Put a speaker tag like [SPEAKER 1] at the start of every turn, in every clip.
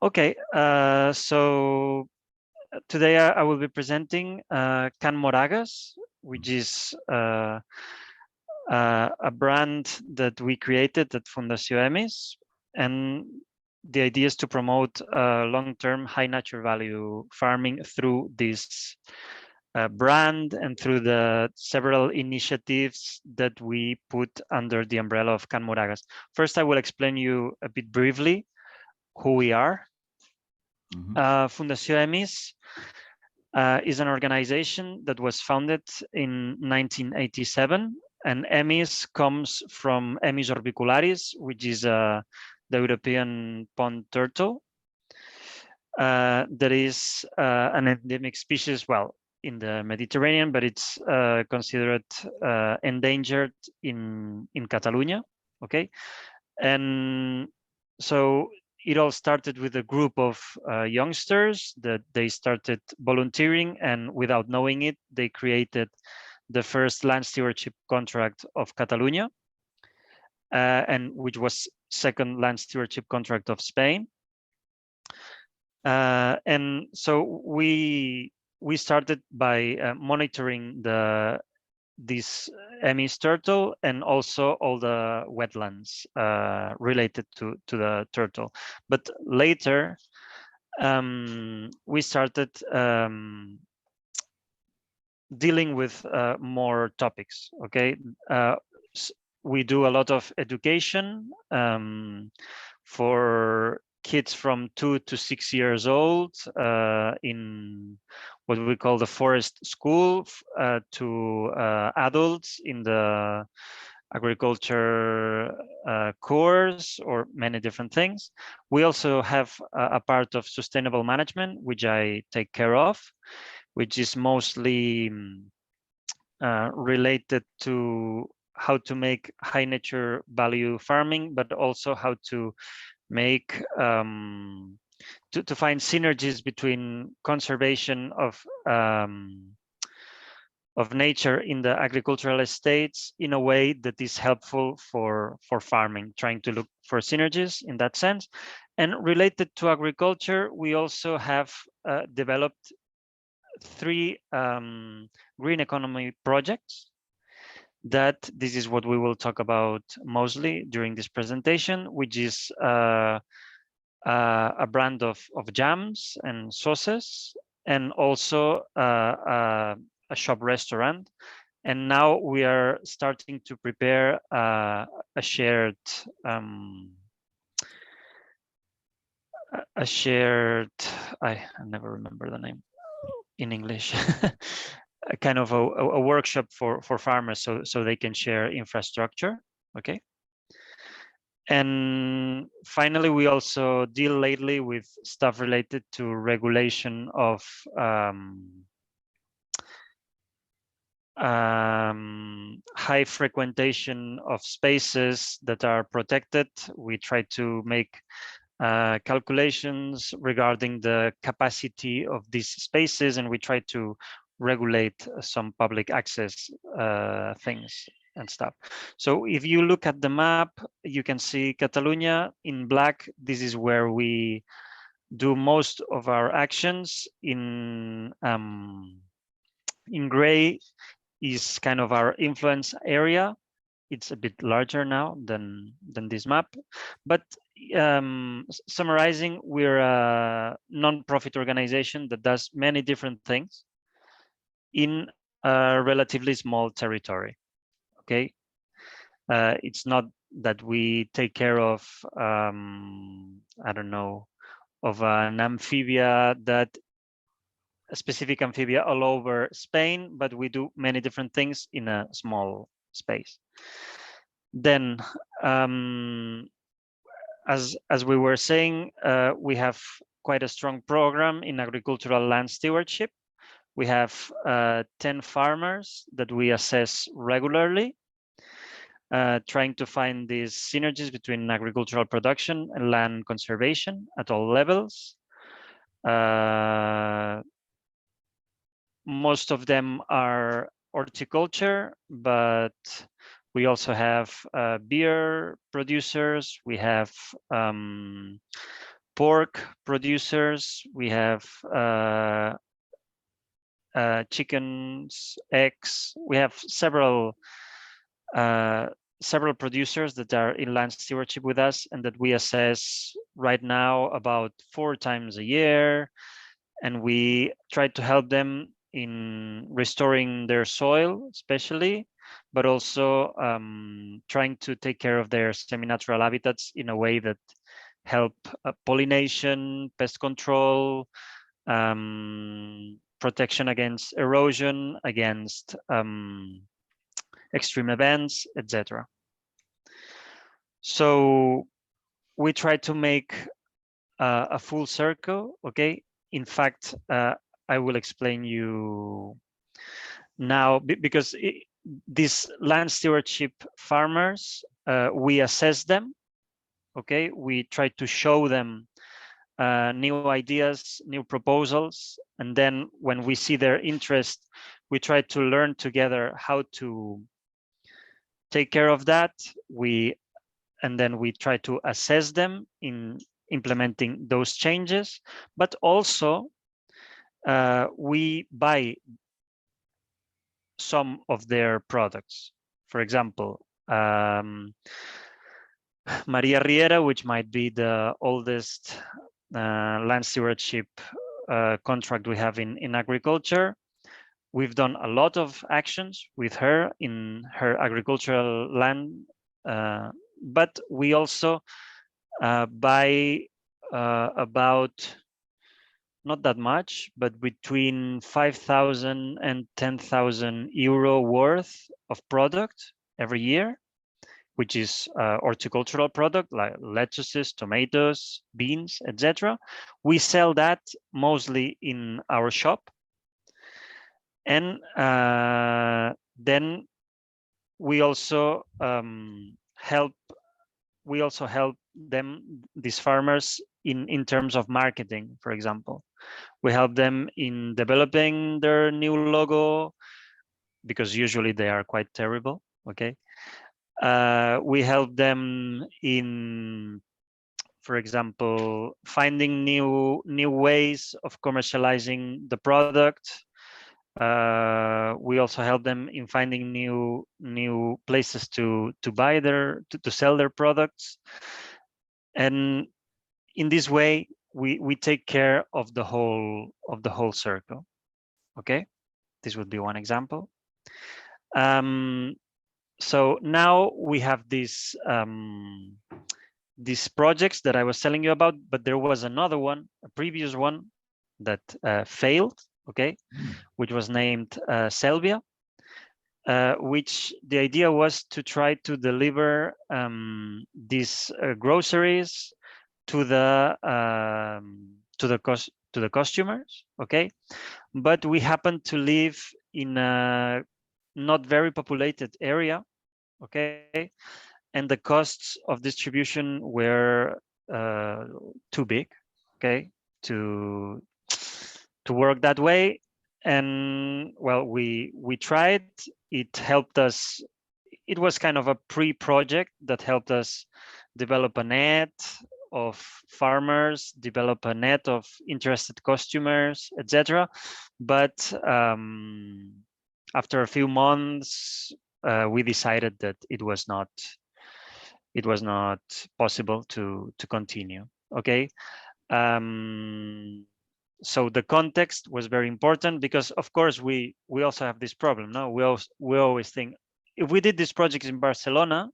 [SPEAKER 1] Okay, so today I will be presenting Can Moragues, which is a brand that we created at Fundació Emis, and the idea is to promote long-term high natural value farming through this brand and through the several initiatives that we put under the umbrella of Can Moragues. First, I will explain you a bit briefly who we are. Fundació Emis is an organization that was founded in 1987, and Emis comes from Emis orbicularis, which is the European pond turtle. That is an endemic species, well, in the Mediterranean, but it's considered endangered in Catalonia. Okay, and so it all started with a group of youngsters that they started volunteering, and without knowing it, they created the first land stewardship contract of Catalonia, and which was second land stewardship contract of Spain. And so we started by monitoring this Emis turtle and also all the wetlands related to the turtle. But later, we started dealing with more topics. Okay, we do a lot of education for kids from 2 to 6 years old in what we call the forest school, to adults in the agriculture course, or many different things. We also have a part of sustainable management, which I take care of, which is mostly related to how to make high nature value farming, but also how to make to find synergies between conservation of nature in the agricultural estates in a way that is helpful for farming, trying to look for synergies in that sense. And related to agriculture, we also have developed 3 green economy projects that this is what we will talk about mostly during this presentation, which is a brand of jams and sauces, and also a shop restaurant. And now we are starting to prepare a shared I never remember the name in English. A kind of a workshop for farmers, so they can share infrastructure. Okay. And finally, we also deal lately with stuff related to regulation of high frequentation of spaces that are protected. We try to make calculations regarding the capacity of these spaces, and we try to regulate some public access things and stuff. So if you look at the map, you can see Catalonia in black. This is where we do most of our actions. In gray is kind of our influence area. It's a bit larger now than this map, but summarizing, we're a non-profit organization that does many different things in a relatively small territory. Okay, it's not that we take care of I don't know, of an amphibia, that a specific amphibia all over Spain, but we do many different things in a small space. Then as we were saying, we have quite a strong program in agricultural land stewardship. We have 10 farmers that we assess regularly, trying to find these synergies between agricultural production and land conservation at all levels. Most of them are horticulture, but we also have beer producers. We have pork producers, we have chickens, eggs. We have several producers that are in land stewardship with us and that we assess right now about 4 times a year. And we try to help them in restoring their soil, especially, but also trying to take care of their semi-natural habitats in a way that help pollination, pest control, protection against erosion, against extreme events, etc. So we try to make a full circle, okay? In fact, I will explain you now, because these land stewardship farmers, we assess them, okay? We try to show them new ideas, new proposals, and then when we see their interest, we try to learn together how to take care of that. And then we try to assess them in implementing those changes, but also we buy some of their products. For example, Maria Riera, which might be the oldest land stewardship contract we have in agriculture. We've done a lot of actions with her in her agricultural land, but we also buy about, not that much, but between 5,000 and 10,000 euro worth of product every year, which is horticultural product like lettuces, tomatoes, beans, etc. We sell that mostly in our shop. And then we also help them, these farmers, in terms of marketing. For example, we help them in developing their new logo, because usually they are quite terrible, okay? We help them in, for example, finding new ways of commercializing the product. We also help them in finding new places to buy to sell their products. And in this way, we take care of the whole circle. Okay, this would be one example. So now we have these projects that I was telling you about, but there was another one, a previous one, that failed, okay, which was named Selvia, which the idea was to try to deliver these groceries to the customers, okay, but we happened to live in a not very populated area, okay, and the costs of distribution were too big, okay, to work that way. And well, we tried. It helped us. It was kind of a pre-project that helped us develop a net of farmers, develop a net of interested customers, etc. But after a few months, we decided that it was not possible to continue. Okay. So the context was very important, because of course we also have this problem. No, we always think, if we did this project in Barcelona,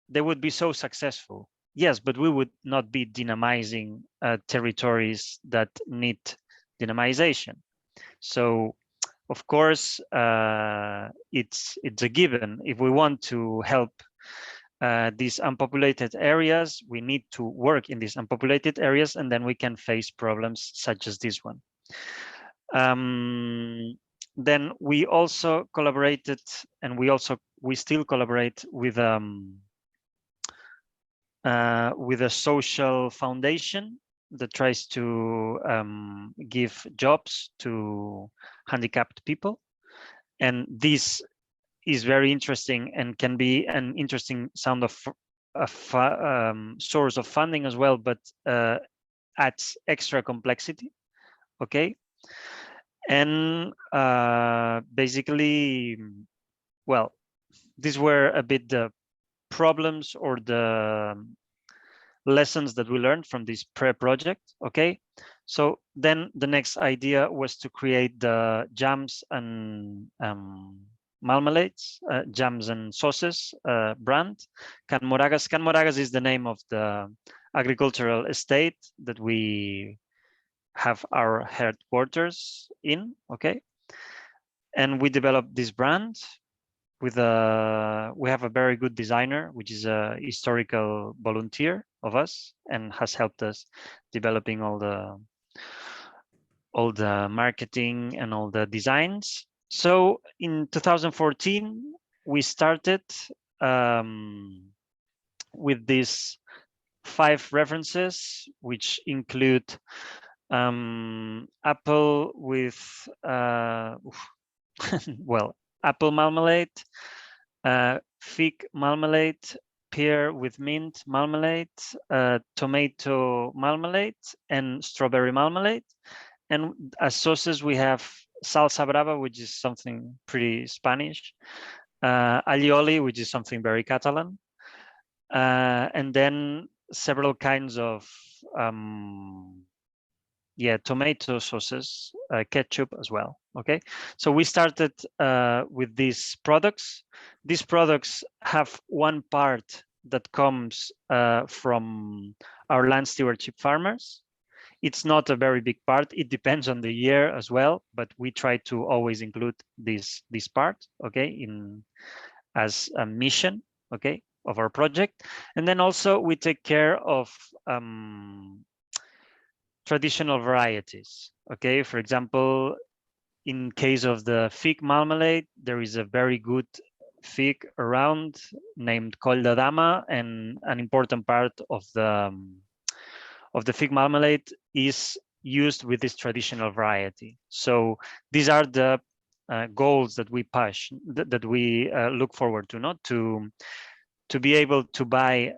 [SPEAKER 1] they would be so successful. Yes, but we would not be dynamizing territories that need dynamization. So of course, it's a given. If we want to help these unpopulated areas, we need to work in these unpopulated areas, and then we can face problems such as this one. Then we also collaborated, and we still collaborate with a social foundation that tries to give jobs to handicapped people. And this is very interesting and can be an interesting source of funding as well, but adds extra complexity. Okay, and basically, well, these were a bit the problems or the lessons that we learned from this project. Okay, so then the next idea was to create the jams and marmalades, jams and sauces brand. Can Moragues. Can Moragues is the name of the agricultural estate that we have our headquarters in. Okay, and we developed this brand with we have a very good designer, which is a historical volunteer of us and has helped us developing all the marketing and all the designs. So in 2014 we started with these 5 references, which include apple with well, apple marmalade, fig marmalade, pear with mint marmalade, tomato marmalade, and strawberry marmalade. And as sauces, we have salsa brava, which is something pretty Spanish, alioli, which is something very Catalan, and then several kinds of tomato sauces, ketchup as well. Okay, so we started with these products. These products have one part that comes from our land stewardship farmers. It's not a very big part. It depends on the year as well, but we try to always include this part, okay, in as a mission, okay, of our project. And then also we take care of traditional varieties. Okay, for example, in case of the fig marmalade, there is a very good fig around named Col de Dama, and an important part of the fig marmalade is used with this traditional variety. So these are the goals that we push, that we look forward to, not to be able to buy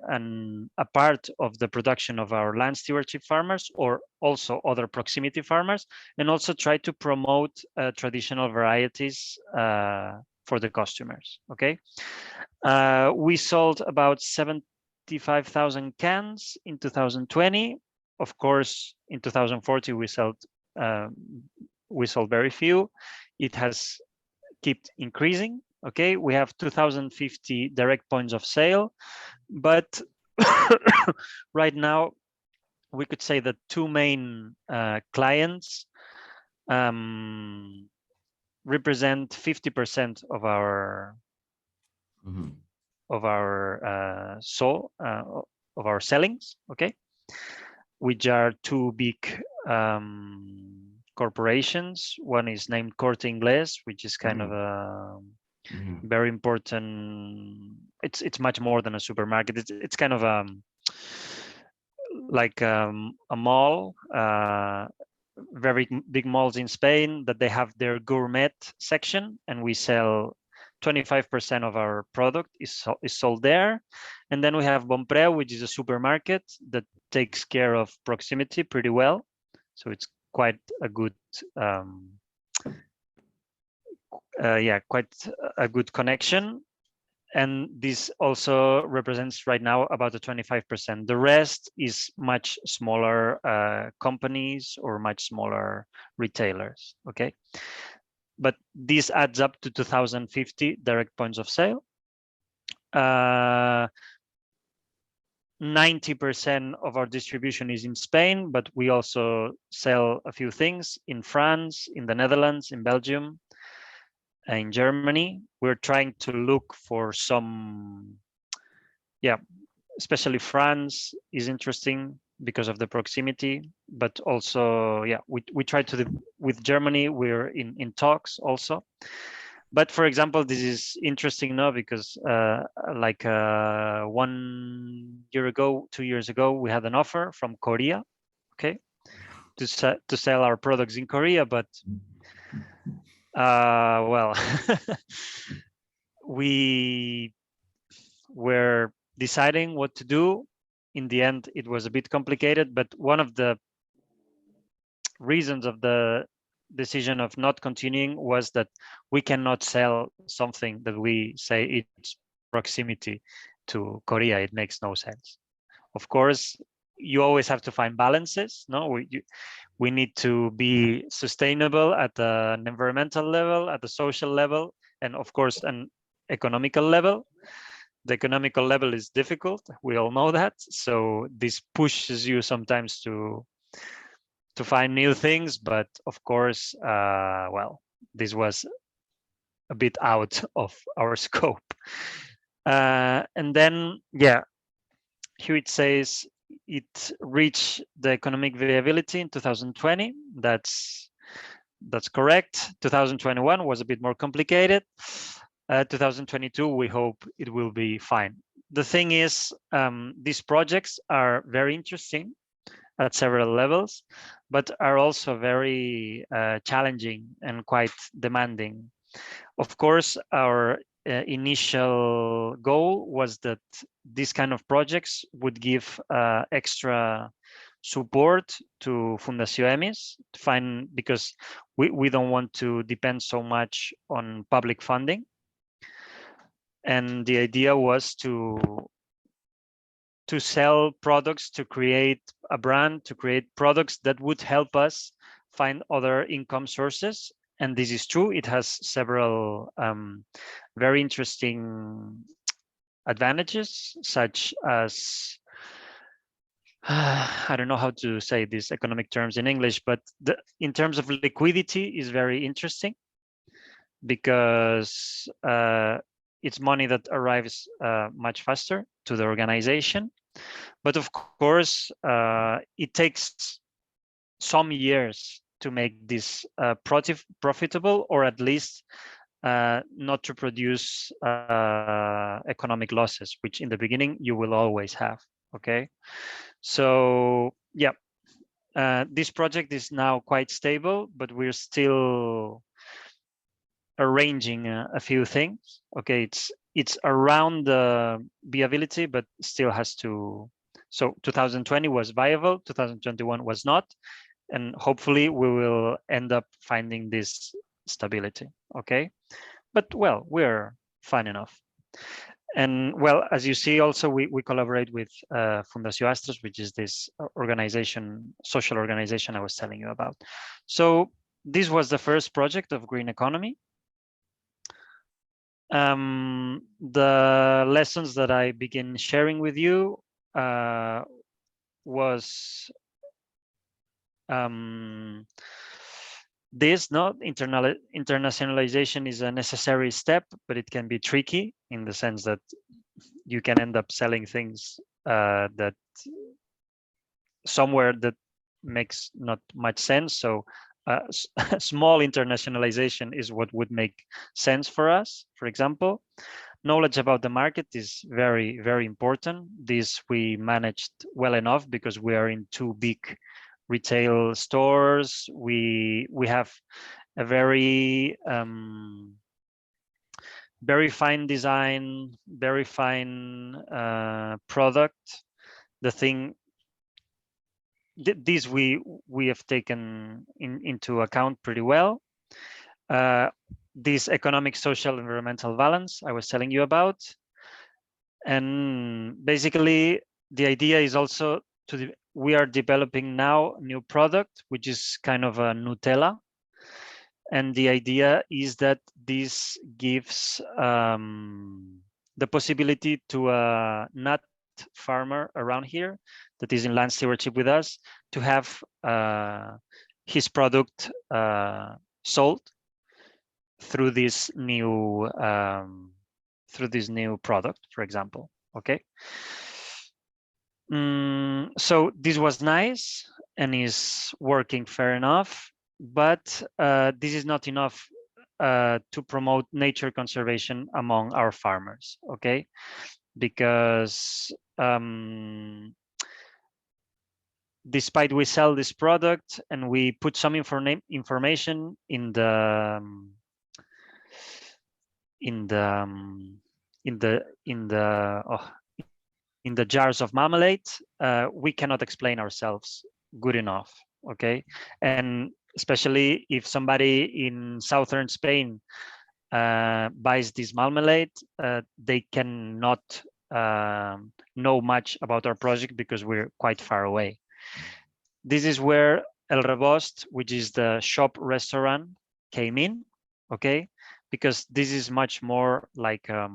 [SPEAKER 1] a part of the production of our land stewardship farmers, or also other proximity farmers, and also try to promote traditional varieties for the customers. Okay, we sold about 75,000 cans in 2020. Of course, in 2040 we sold very few. It has kept increasing. Okay, we have 2,050 direct points of sale, but right now we could say that 2 main clients represent 50% of our of our sellings. Okay, which are 2 big corporations. One is named Corte Inglés, which is kind of a very important. It's much more than a supermarket. It's kind of like a mall, very big malls in Spain, that they have their gourmet section, and we sell 25% of our product is sold there. And then we have Bonpreu, which is a supermarket that takes care of proximity pretty well. So it's quite a good quite a good connection. And this also represents right now about the 25%. The rest is much smaller companies or much smaller retailers. Okay, but this adds up to 2,050 direct points of sale. 90% of our distribution is in Spain, but we also sell a few things in France, in the Netherlands, in Belgium, in Germany. We're trying to look for some, especially France is interesting because of the proximity, but also, we try to, with Germany, we're in talks also. But for example, this is interesting now because 1 year ago, 2 years ago, we had an offer from Korea, okay, to sell our products in Korea, but well, we were deciding what to do. In the end, it was a bit complicated, but one of the reasons of the decision of not continuing was that we cannot sell something that we say it's proximity to Korea. It makes no sense. Of course, you always have to find balances. No, we need to be sustainable at an environmental level, at the social level, and of course, an economical level. The economical level is difficult. We all know that. So this pushes you sometimes to find new things, but of course, well, this was a bit out of our scope. And then, yeah, here it says it reached the economic viability in 2020. That's correct. 2021 was a bit more complicated. 2022, we hope it will be fine. The thing is, these projects are very interesting at several levels, but are also very challenging and quite demanding. Of course, our initial goal was that these kind of projects would give extra support to Fundación EMIS, because we don't want to depend so much on public funding. And the idea was to sell products, to create a brand, to create products that would help us find other income sources. And this is true. It has several very interesting advantages, such as, I don't know how to say these economic terms in English, but in terms of liquidity is very interesting, because it's money that arrives much faster to the organization. But of course, it takes some years to make this profitable, or at least not to produce economic losses, which in the beginning you will always have. Okay, so yeah, this project is now quite stable, but we're still arranging a few things. Okay, it's around the viability, but still has to. So 2020 was viable, 2021 was not, and hopefully we will end up finding this stability. Okay, but well, we're fine enough. And well, as you see, also we collaborate with Fundación Astros, which is this organization, social organization I was telling you about. So this was the first project of green economy. The lessons that I begin sharing with you was this, not internationalization is a necessary step, but it can be tricky in the sense that you can end up selling things that somewhere that makes not much sense. So small internationalization is what would make sense for us. For example, knowledge about the market is very, very important. This we managed well enough because we are in 2 big retail stores. We have a very very fine design, very fine product. The thing, this we have taken into account pretty well. This economic, social, environmental balance I was telling you about. And basically the idea is also we are developing now a new product, which is kind of a Nutella. And the idea is that this gives the possibility to a nut farmer around here that is in land stewardship with us to have his product sold through this new product, for example. Okay. So this was nice and is working fair enough, but this is not enough to promote nature conservation among our farmers. Okay, because despite we sell this product and we put some information in the in the jars of marmalade, we cannot explain ourselves good enough, okay? And especially if somebody in southern Spain buys this marmalade, they cannot know much about our project because we're quite far away. This is where El Rebost, which is the shop restaurant, came in, okay? Because this is much more like how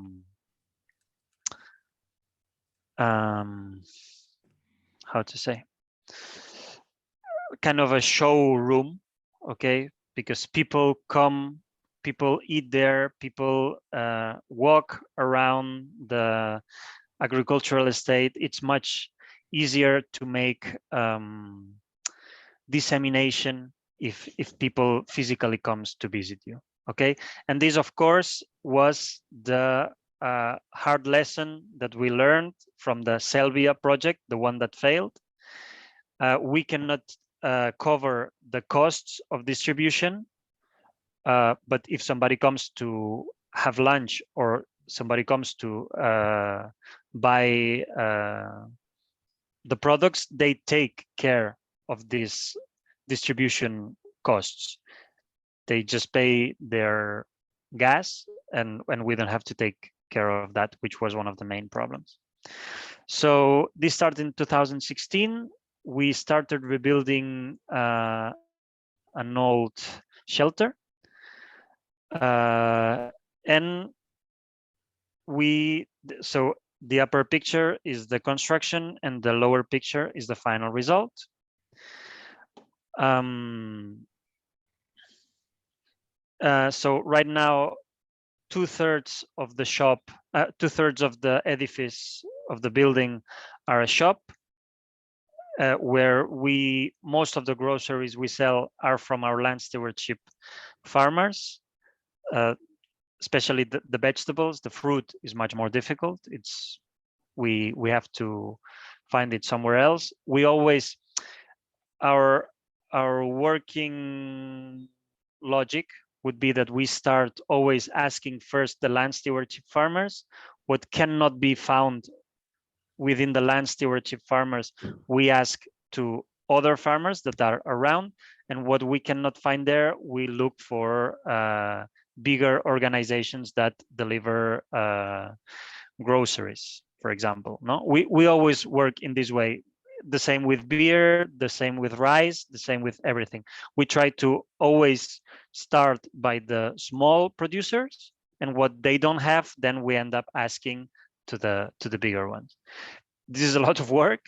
[SPEAKER 1] to say, kind of a showroom, okay? Because people come, people eat there, people walk around the agricultural estate. It's much easier to make dissemination if people physically comes to visit you, okay? And this, of course, was the hard lesson that we learned from the Selvia project, the one that failed. We cannot cover the costs of distribution, but if somebody comes to have lunch or somebody comes to buy the products, they take care of these distribution costs. They just pay their gas, and we don't have to take care of that, which was one of the main problems. So this started in 2016. We started rebuilding an old shelter, and so the upper picture is the construction and the lower picture is the final result. So right now, 2/3 of the shop, 2/3 of the edifice of the building are a shop, where most of the groceries we sell are from our land stewardship farmers, especially the vegetables. The fruit is much more difficult. We have to find it somewhere else. We always, our working logic would be that we start always asking first the land stewardship farmers. What cannot be found within the land stewardship farmers, we ask to other farmers that are around, and what we cannot find there, we look for bigger organizations that deliver groceries, for example. No, we always work in this way. The same with beer, the same with rice, the same with everything. We try to always start by the small producers, and what they don't have, then we end up asking to the bigger ones. This is a lot of work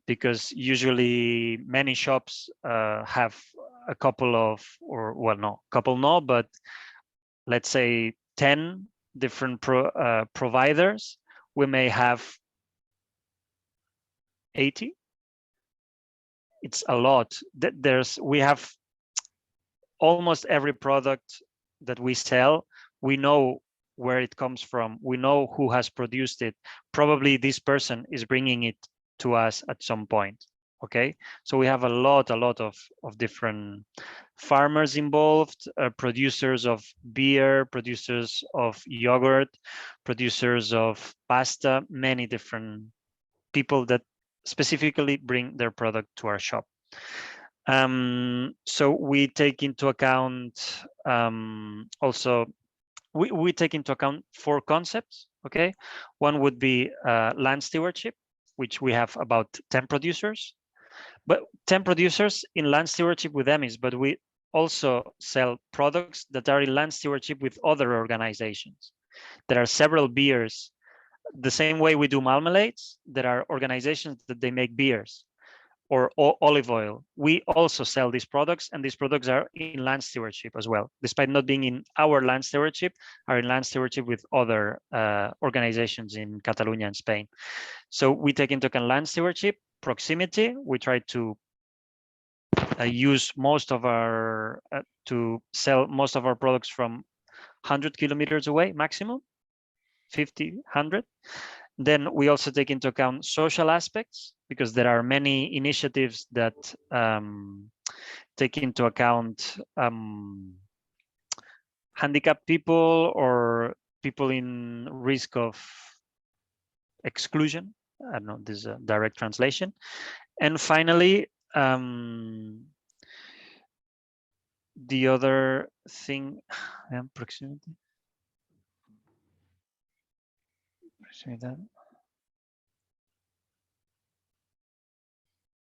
[SPEAKER 1] because usually many shops have a couple of, or well, no, couple no, but let's say 10 different providers. We may have 80. It's a lot. We have almost every product that we sell. We know where it comes from. We know who has produced it. Probably this person is bringing it to us at some point. Okay, so we have a lot of different farmers involved, producers of beer, producers of yogurt, producers of pasta, many different people that specifically bring their product to our shop. So we take into account also, we take into account 4 concepts, okay? One would be land stewardship, which we have about 10 producers. But 10 producers in land stewardship with EMIS, but we also sell products that are in land stewardship with other organizations. There are several beers. The same way we do marmalades, there are organizations that they make beers or olive oil. We also sell these products, and these products are in land stewardship as well. Despite not being in our land stewardship, are in land stewardship with other organizations in Catalonia and Spain. So we take into account land stewardship, proximity. We try to use most of our, to sell most of our products from 100 kilometers away, maximum, 50, 100. Then we also take into account social aspects, because there are many initiatives that take into account handicapped people or people in risk of exclusion, I don't know, this is a direct translation. And finally, the other thing, proximity.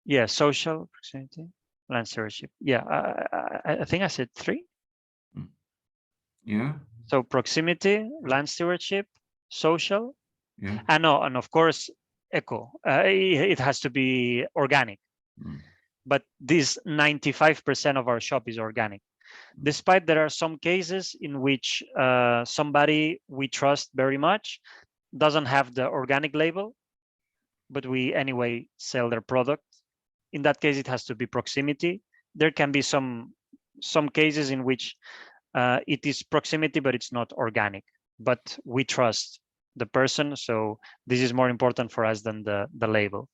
[SPEAKER 1] Yeah, social proximity, land stewardship. Yeah, I think I said 3.
[SPEAKER 2] Yeah.
[SPEAKER 1] So proximity, land stewardship, social,
[SPEAKER 2] Yeah.
[SPEAKER 1] and of course, eco. It has to be organic. But this 95% of our shop is organic. Despite there are some cases in which somebody we trust very much doesn't have the organic label, but we anyway sell their product. In that case, it has to be proximity. There can be some cases in which it is proximity, but it's not organic. But we trust the person, so this is more important for us than the label.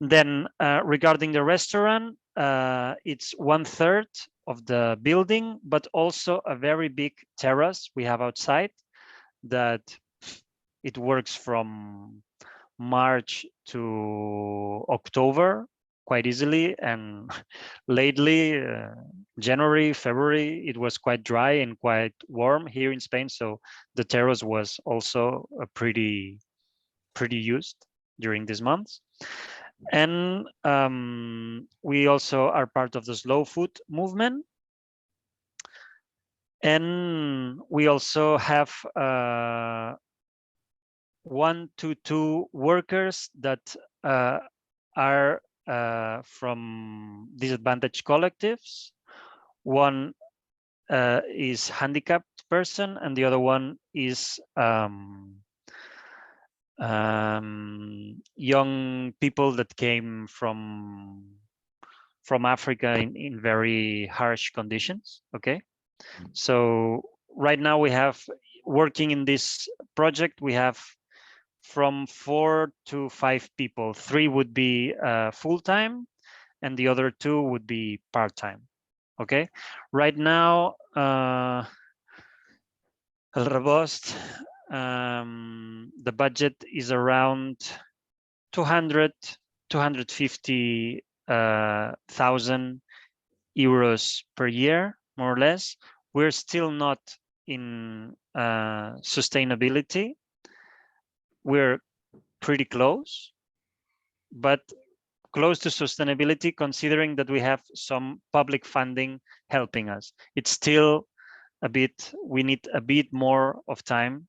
[SPEAKER 1] Then regarding the restaurant, it's 1/3 of the building, but also a very big terrace we have outside that it works from March to October quite easily. And lately, January, February, it was quite dry and quite warm here in Spain. So the terrace was also pretty used during these months. And we also are part of the slow food movement. And we also have 1 to 2 workers that are from disadvantaged collectives. One is handicapped person, and the other one is young people that came from Africa in very harsh conditions. Okay, so right now we have, working in this project, we have from 4 to 5 people. 3 would be full-time, and the other 2 would be part-time. Okay, right now, El Rebost, the budget is around 250,000 euros per year, more or less. We're still not in sustainability. We're pretty close, but close to sustainability, considering that we have some public funding helping us. It's still a bit, we need a bit more of time.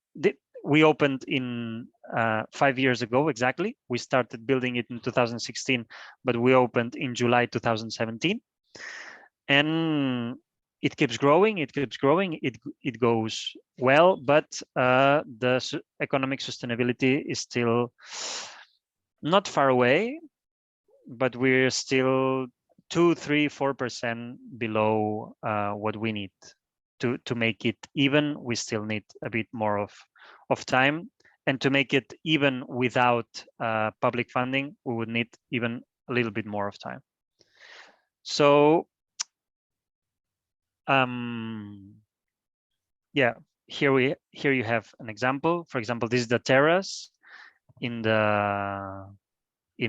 [SPEAKER 1] We opened in 5 years ago, exactly. We started building it in 2016, but we opened in July 2017. And it keeps growing, it goes well, but the economic sustainability is still not far away, but we're still 2, 3, 4% below what we need to make it even. We still need a bit more of time, and to make it even without public funding, we would need even a little bit more of time. So yeah, here you have an example. For example, this is the terrace in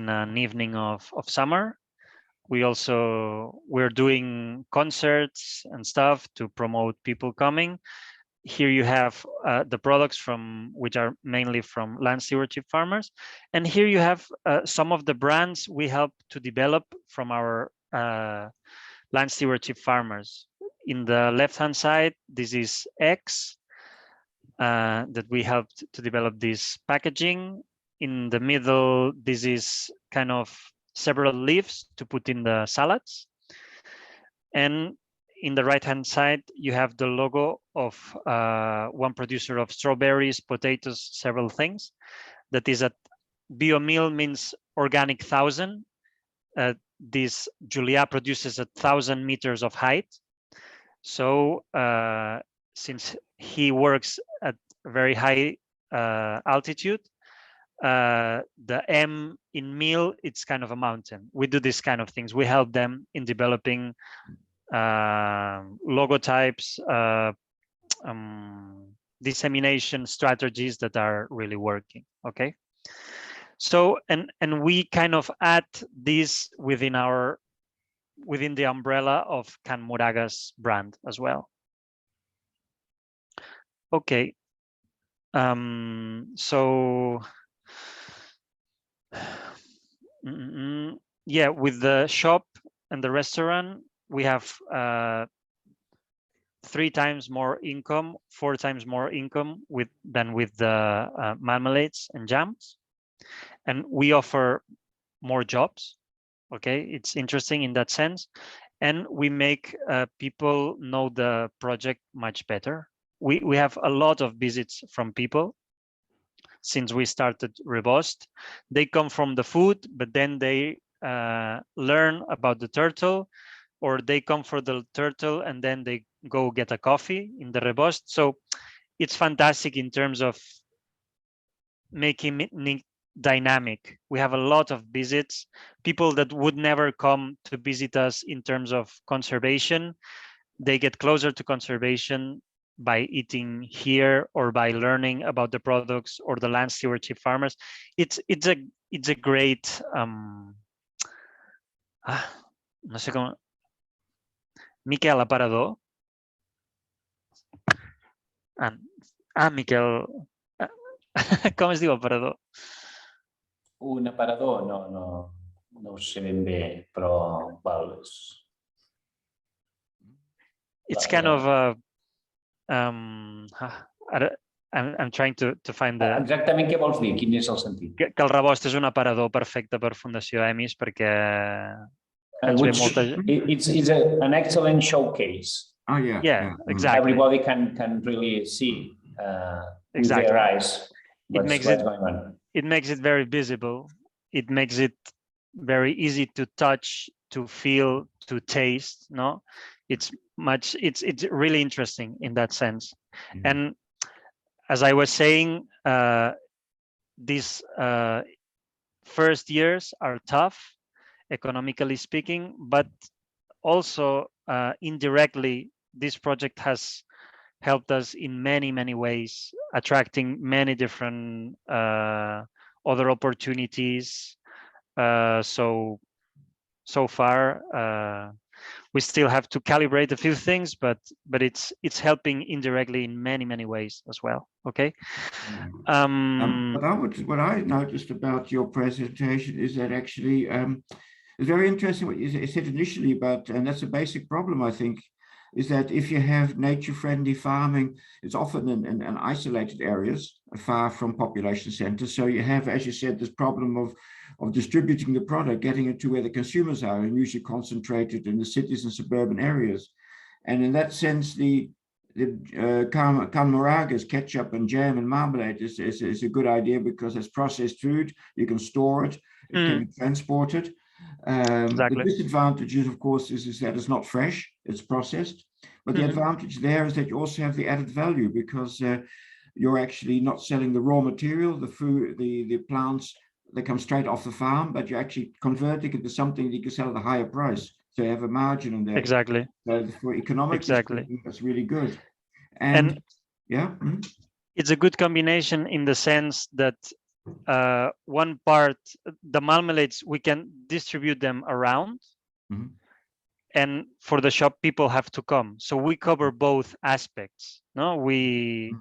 [SPEAKER 1] an evening of summer. We're doing concerts and stuff to promote people coming. Here you have the products which are mainly from land stewardship farmers. And here you have some of the brands we help to develop from our land stewardship farmers. In the left-hand side, this is X, that we helped to develop this packaging. In the middle, this is kind of several leaves to put in the salads. And in the right-hand side, you have the logo of one producer of strawberries, potatoes, several things. That is at Biomil, means organic 1,000. This Julia produces 1,000 meters of height. So since he works at very high altitude, the M in meal, it's kind of a mountain. We do this kind of things. We help them in developing logotypes, dissemination strategies that are really working. Okay, So and we kind of add this within the umbrella of Can Moragues brand as well. Okay. So yeah, with the shop and the restaurant, we have 3 times more income, 4 times more income than with the marmalades and jams, and we offer more jobs. Okay, it's interesting in that sense, and we make people know the project much better. We have a lot of visits from people since we started Rebost. They come from the food, but then they learn about the turtle, or they come for the turtle and then they go get a coffee in the Rebost. So it's fantastic in terms of making it dynamic. We have a lot of visits, people that would never come to visit us in terms of conservation. They get closer to conservation by eating here or by learning about the products or the land stewardship farmers. It's a great no sé cómo. Miquel Aparador. Miquel. Com es diu aparador?
[SPEAKER 3] Un aparador? No ho sé ben bé, però val,
[SPEAKER 1] It's kind of a I'm trying to find the...
[SPEAKER 3] Exactament què vols dir? Quin és el sentit?
[SPEAKER 1] Que el Rebost és un aparador perfecte per Fundació EMIS perquè ens ve molta gent.
[SPEAKER 3] It's an excellent showcase.
[SPEAKER 2] Oh, yeah.
[SPEAKER 1] Yeah, exactly.
[SPEAKER 3] Everybody can really see with their eyes what's going on.
[SPEAKER 1] It makes it very visible. It makes it very easy to touch, to feel, to taste. No, it's really interesting in that sense. Mm-hmm. And as I was saying, these first years are tough, economically speaking, but also indirectly, this project has helped us in many ways, attracting many different other opportunities. So far, we still have to calibrate a few things, but it's helping indirectly in many ways as well. Okay.
[SPEAKER 2] What I noticed about your presentation is that actually it's very interesting what you said initially about, and that's a basic problem, I think, is that if you have nature-friendly farming, it's often in isolated areas, far from population centers. So you have, as you said, this problem of distributing the product, getting it to where the consumers are, and usually concentrated in the cities and suburban areas. And in that sense, the Can Moragues ketchup and jam and marmalade is a good idea because it's processed food. You can store it, it can be transported.
[SPEAKER 1] Exactly.
[SPEAKER 2] The disadvantages, of course, is that it's not fresh, it's processed. But the advantage there is that you also have the added value because you're actually not selling the raw material, the food, the plants that come straight off the farm, but you're actually converting it into something that you can sell at a higher price. So you have a margin on there.
[SPEAKER 1] Exactly.
[SPEAKER 2] So for economic, that's really good. And yeah,
[SPEAKER 1] it's a good combination in the sense that one part, the marmalades, we can distribute them around, and for the shop, people have to come. So we cover both aspects. No, we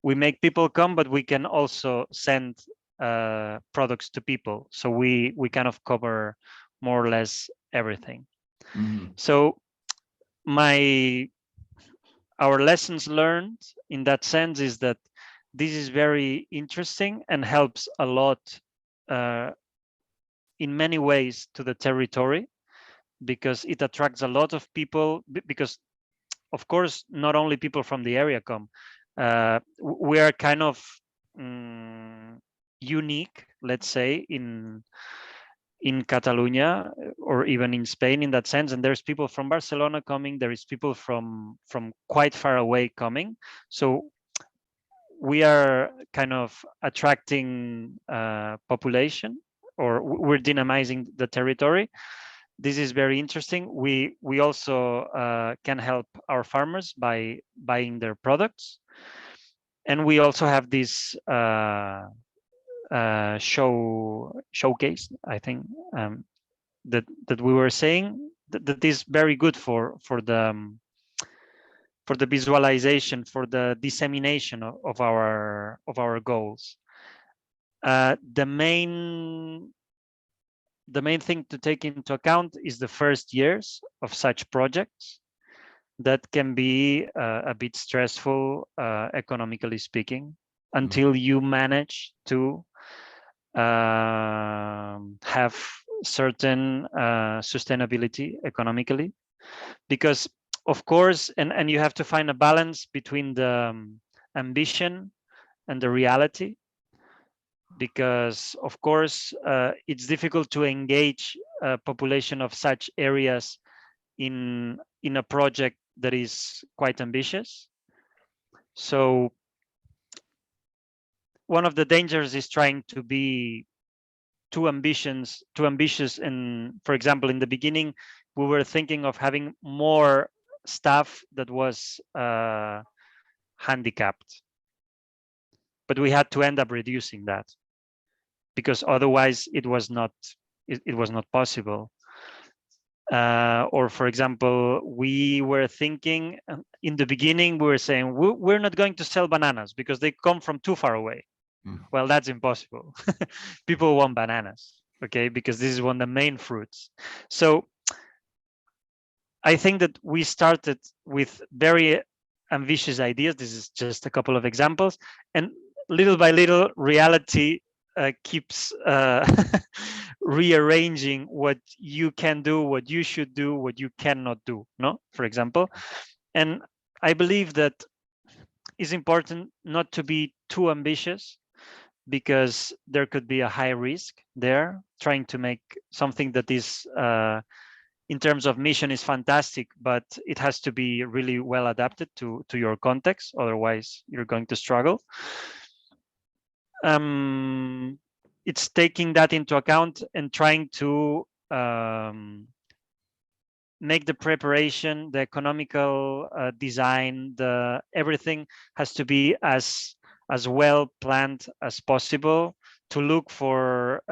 [SPEAKER 1] make people come, but we can also send products to people. So we kind of cover more or less everything. So our lessons learned in that sense is that this is very interesting and helps a lot in many ways to the territory, because it attracts a lot of people, because of course not only people from the area come. We are kind of unique, let's say, in Catalonia or even in Spain in that sense, and there's people from Barcelona coming, there is people from quite far away coming. So we are kind of attracting population, or we're dynamizing the territory. This is very interesting. We also can help our farmers by buying their products, and we also have this showcase, I think, that we were saying that is very good for the visualization, for the dissemination of our goals. The main thing to take into account is the first years of such projects that can be a bit stressful, economically speaking, until you manage to have certain sustainability economically. Because of course, and you have to find a balance between the ambition and the reality, because of course it's difficult to engage a population of such areas in a project that is quite ambitious. So one of the dangers is trying to be too ambitious. And for example, in the beginning, we were thinking of having more staff that was handicapped, but we had to end up reducing that because otherwise it was not possible. Or for example, we were thinking in the beginning, we were saying we're not going to sell bananas because they come from too far away. Well, that's impossible. People want bananas, okay, because this is one of the main fruits. So I think that we started with very ambitious ideas. This is just a couple of examples, and little by little, reality keeps rearranging what you can do, what you should do, what you cannot do, no, for example. And I believe that it's important not to be too ambitious, because there could be a high risk there. Trying to make something that is in terms of mission is fantastic, but it has to be really well adapted to your context, otherwise you're going to struggle. It's taking that into account and trying to make the preparation, the economical design, everything has to be as well planned as possible, to look for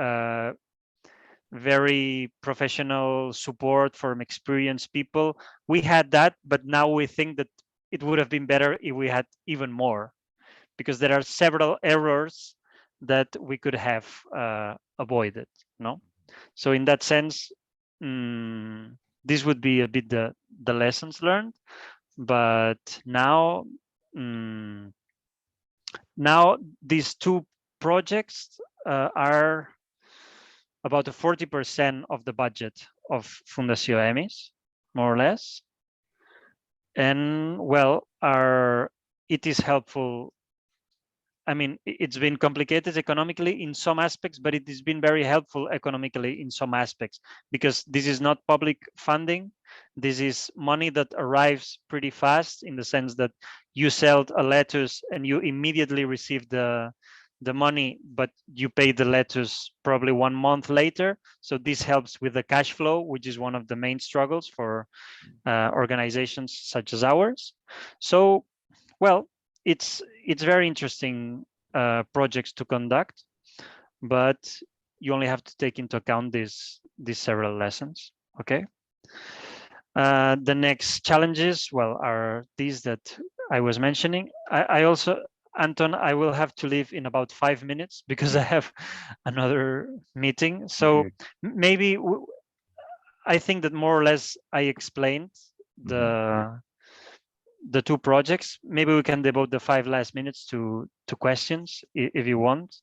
[SPEAKER 1] very professional support from experienced people. We had that, but now we think that it would have been better if we had even more, because there are several errors that we could have avoided, no? So in that sense, this would be a bit the lessons learned. But now, now these two projects are about 40% of the budget of Fundació EMIS, more or less. And well, it is helpful. I mean, it's been complicated economically in some aspects, but it has been very helpful economically in some aspects, because this is not public funding. This is money that arrives pretty fast, in the sense that you sell a lettuce and you immediately receive the money, but you pay the lettuce probably 1 month later. So this helps with the cash flow, which is one of the main struggles for organizations such as ours. So, well, it's very interesting projects to conduct, but you only have to take into account these several lessons. Okay. The next challenges, well, are these that I was mentioning. I also, Anton, I will have to leave in about 5 minutes because I have another meeting. So maybe I think that more or less I explained the two projects. Maybe we can devote the 5 last minutes to questions if you want.